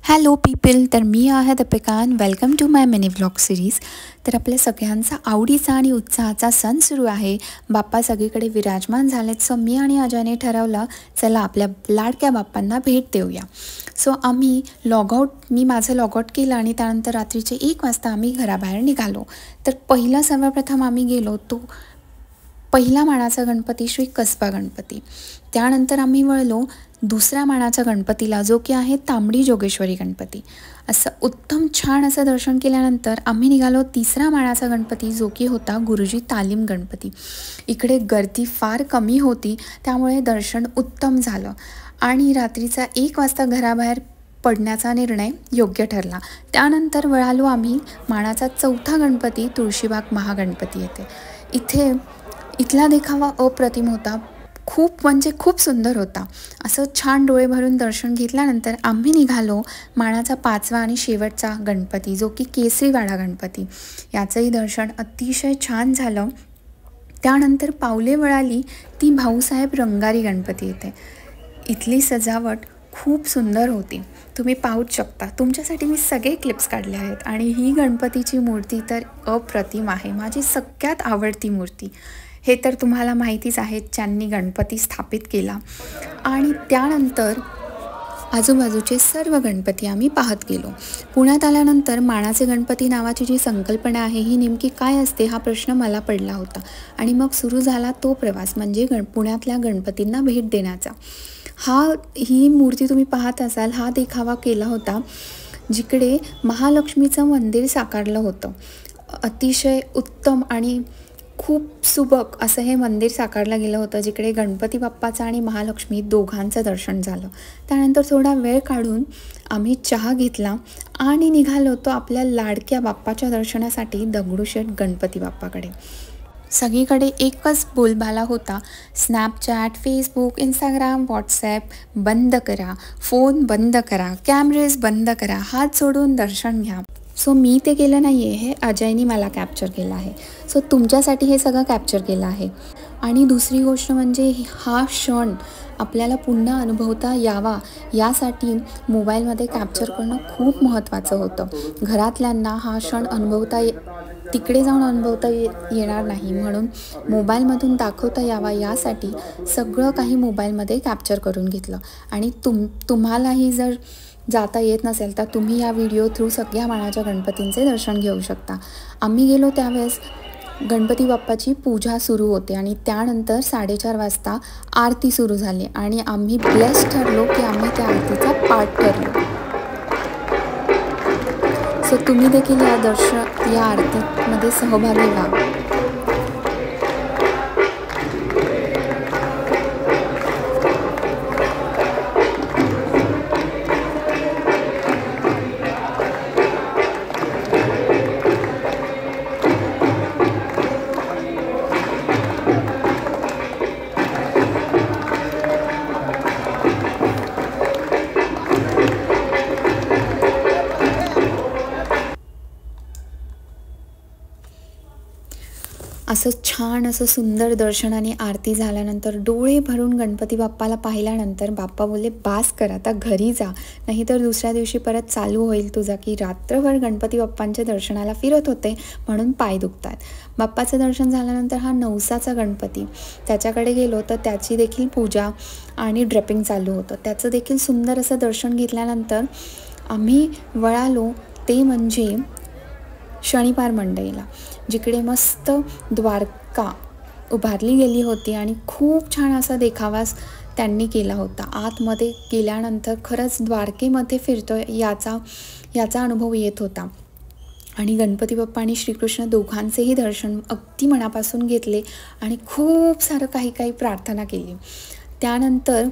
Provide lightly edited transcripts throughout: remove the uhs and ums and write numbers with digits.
Hello people, तर मी आहे Deepika and welcome to my mini vlog series. तर आपल्या सगळ्यांचा आवडीचा आणि उत्साहाचा सण सुरू आहे. बाप्पा सगळीकडे विराजमान झालेत. सो मी आणि अजयने ठरवलं, चला आपल्या लाडक्या बाप्पांना भेट देऊया. सो आम्ही मी माझं लॉगआउट केलं आणि त्यानंतर रात्रीचे 1 वाजता आम्ही घराबाहेर निघालो. तर सर्वप्रथम आम्ही गेलो तो पहिला मानाचा गणपती श्री कसबा गणपती. त्यानंतर आम्ही वळलो दुसऱ्या मानाच्या गणपतीला, जो की आहे तांबडी जोगेश्वरी गणपती. असं उत्तम छान असं दर्शन केल्यानंतर आम्ही निघालो तिसरा मानाचा गणपती, जो की होता गुरुजी तालीम गणपती. इकडे गर्दी फार कमी होती, त्यामुळे दर्शन उत्तम झालं आणि रात्रीचा 1 वाजता घराबाहेर पडण्याचा निर्णय योग्य ठरला. त्यानंतर वळालो आम्ही मानाचा चौथा गणपती तुळशीबाग महागणपती येथे. इथला देखावा अप्रतिम होता. खूप सुंदर होता. असं छान डोळे भरून दर्शन घेतल्यानंतर आम्ही निघालो मानाचा 5वा आणि शेवटचा गणपती, जो की केसरीवाडा गणपती. याचंही दर्शन अतिशय छान झालं. त्यानंतर पावले वळाली ती भाऊसाहेब रंगारी गणपती येथे. इथली सजावट खूप सुंदर होती, तुम्ही पाहूच शकता. तुमच्यासाठी मी सगळे क्लिप्स काढले आहेत आणि ही गणपतीची मूर्ती तर अप्रतिम आहे. माझी सगळ्यात आवडती मूर्ती. हे तर तुम्हाला माहितीच आहे, ज्यांनी गणपती स्थापित केला. आणि त्यानंतर आजूबाजूचे सर्व गणपती आम्ही पाहत गेलो. पुण्यात आल्यानंतर मानाचे गणपती नावाची जी संकल्पना आहे ही नेमकी काय असते हा प्रश्न मला पडला होता. आणि मग सुरू झाला तो प्रवास, म्हणजे पुण्यातल्या गणपतींना भेट देण्याचा. ही मूर्ती तुम्ही पाहत असाल, हा देखावा केला होता जिकडे महालक्ष्मीचं मंदिर साकारलं होतं. अतिशय उत्तम आणि खूप सुबक असं हे मंदिर साकारलं गेलं होतं, जिकडे गणपती बाप्पाचं आणि महालक्ष्मी दोघांचं दर्शन झालं. त्यानंतर थोडा वेळ काढून आम्ही चहा घेतला आणि निघालो होतो आपल्या लाडक्या बाप्पाच्या दर्शनासाठी दगडूशेठ गणपती बाप्पाकडे. सगळीकडे एकच बोलबाला होता, स्नॅपचॅट, फेसबुक, इंस्टाग्राम, व्हॉट्सॲप बंद करा, फोन बंद करा, कॅमेरेज बंद करा, हात सोडून दर्शन घ्या. सो मी ते केलं नाही आहे, हे अजयनी मला कॅप्चर केलं आहे. सो तुमच्यासाठी हे सगळं कॅप्चर केलं आहे. आणि दुसरी गोष्ट म्हणजे हा क्षण आपल्याला पुन्हा अनुभवता यावा यासाठी मोबाईलमध्ये कॅप्चर करणं खूप महत्त्वाचं होतं. घरातल्यांना हा क्षण तिकडे जाऊन अनुभवता येणार नाही, म्हणून मोबाईलमधून दाखवता यावा यासाठी सगळं काही मोबाईलमध्ये कॅप्चर करून घेतलं. आणि तुम्हालाही जर जाता येत नसेल तर तुम्ही या व्हिडिओ थ्रू सगळ्या मानाच्या गणपतींचे दर्शन घेऊ शकता. आम्ही गेलो त्यावेळेस गणपती बाप्पाची पूजा सुरू होते आणि त्यानंतर 4:30 वाजता आरती सुरू झाली आणि आम्ही ब्लेस ठरलो की आम्ही त्या आरतीचा पार्ट ठरलो. सो तुम्ही देखील या आरतीमध्ये सहभागी व्हा. असं छान असं सुंदर दर्शन आणि आरती झाल्यानंतर डोळे भरून गणपती बाप्पाला पाहिल्यानंतर बाप्पा बोलले, बास कर आता घरी जा, नाहीतर दुसऱ्या दिवशी परत चालू होईल तुझा की रात्रभर गणपती बाप्पांच्या दर्शनाला फिरत होते म्हणून पाय दुखतात. बाप्पाचं दर्शन झाल्यानंतर हा नवसाचा गणपती, त्याच्याकडे गेलो तर त्याची देखील पूजा आणि ड्रेपिंग चालू होतं. त्याचं देखील सुंदर असं दर्शन घेतल्यानंतर आम्ही वळालो ते म्हणजे शनिवार मंडईला, जिकडे मस्त द्वारका उभारली गेली होती आणि खूप छान असा देखावा त्यांनी केला होता. आतमध्ये गेल्यानंतर खरंच द्वारकेमध्ये फिरतोय याचा अनुभव येत होता. आणि गणपती बाप्पा आणि श्रीकृष्ण दोघांचेही दर्शन अगदी मनापासून घेतले आणि खूप सारं काही प्रार्थना केली. त्यानंतर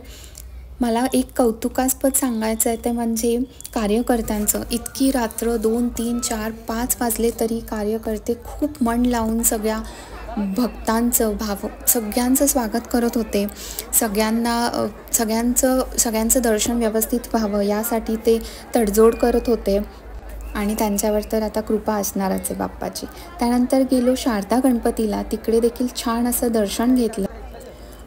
मला एक कौतुकास्पद सांगायचं आहे ते म्हणजे कार्यकर्त्यांचं. इतकी रात्र 2, 3, 4, 5 वाजले तरी कार्यकर्ते खूप मन लावून सगळ्या भक्तांचं सगळ्यांचं स्वागत करत होते. सगळ्यांचं दर्शन व्यवस्थित व्हावं यासाठी ते तडजोड करत होते आणि त्यांच्यावर तर आता कृपा असणारच आहे बाप्पाची. त्यानंतर गेलो शारदा गणपतीला, तिकडे देखील छान असं दर्शन घेतलं.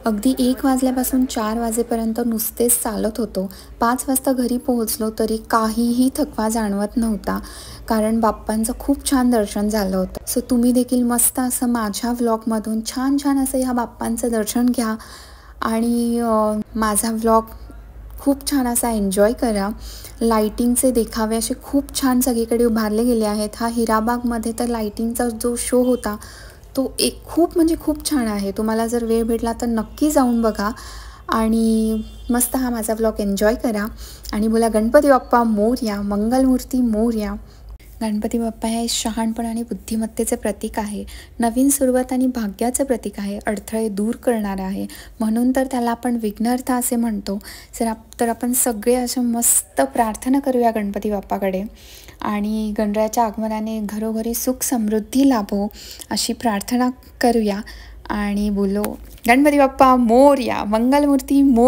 अगदी 1 वाजल्यापासून 4 वाजेपर्यंत नुसतेच चालत होतो. 5 वाजता घरी पोहोचलो तरी काहीही थकवा जाणवत नव्हता, कारण बाप्पांचं खूप छान दर्शन झालं होतं. सो तुम्ही देखील मस्त असं माझ्या व्लॉगमधून छान छान असं ह्या बाप्पांचं दर्शन घ्या आणि माझा व्लॉग खूप छान असा एन्जॉय करा. लाइटिंगचे देखावे असे खूप छान सगळीकडे उभारले गेले आहेत. हा हिराबागमध्ये तर लाइटिंगचा जो शो होता तो एक खूप म्हणजे खूप छान आहे. तुम्हाला जर वेळ भेटला तर नक्की जाऊन बघा आणि मस्त हा माझा व्लॉग एन्जॉय करा आणि बोला गणपती बाप्पा मोरया, मंगलमूर्ती मोरया. गणपती बाप्पा हे शहाणपण आणि बुद्धिमत्तेचे प्रतीक आहे. नवीन सुरुवात आणि भाग्याचं प्रतीक आहे. अडथळे दूर करणारं आहे. म्हणून तर त्याला आपण विघ्नहर्ता असे म्हणतो. तर आपण सगळे असे मस्त प्रार्थना करूया गणपती बाप्पाकडे आणि गणरायाच्या आगमनाने घरोघरी सुख समृद्धी लाभो अशी प्रार्थना करूया आणि बोलो गणपती बाप्पा मोरया, मंगलमूर्ती मोरया.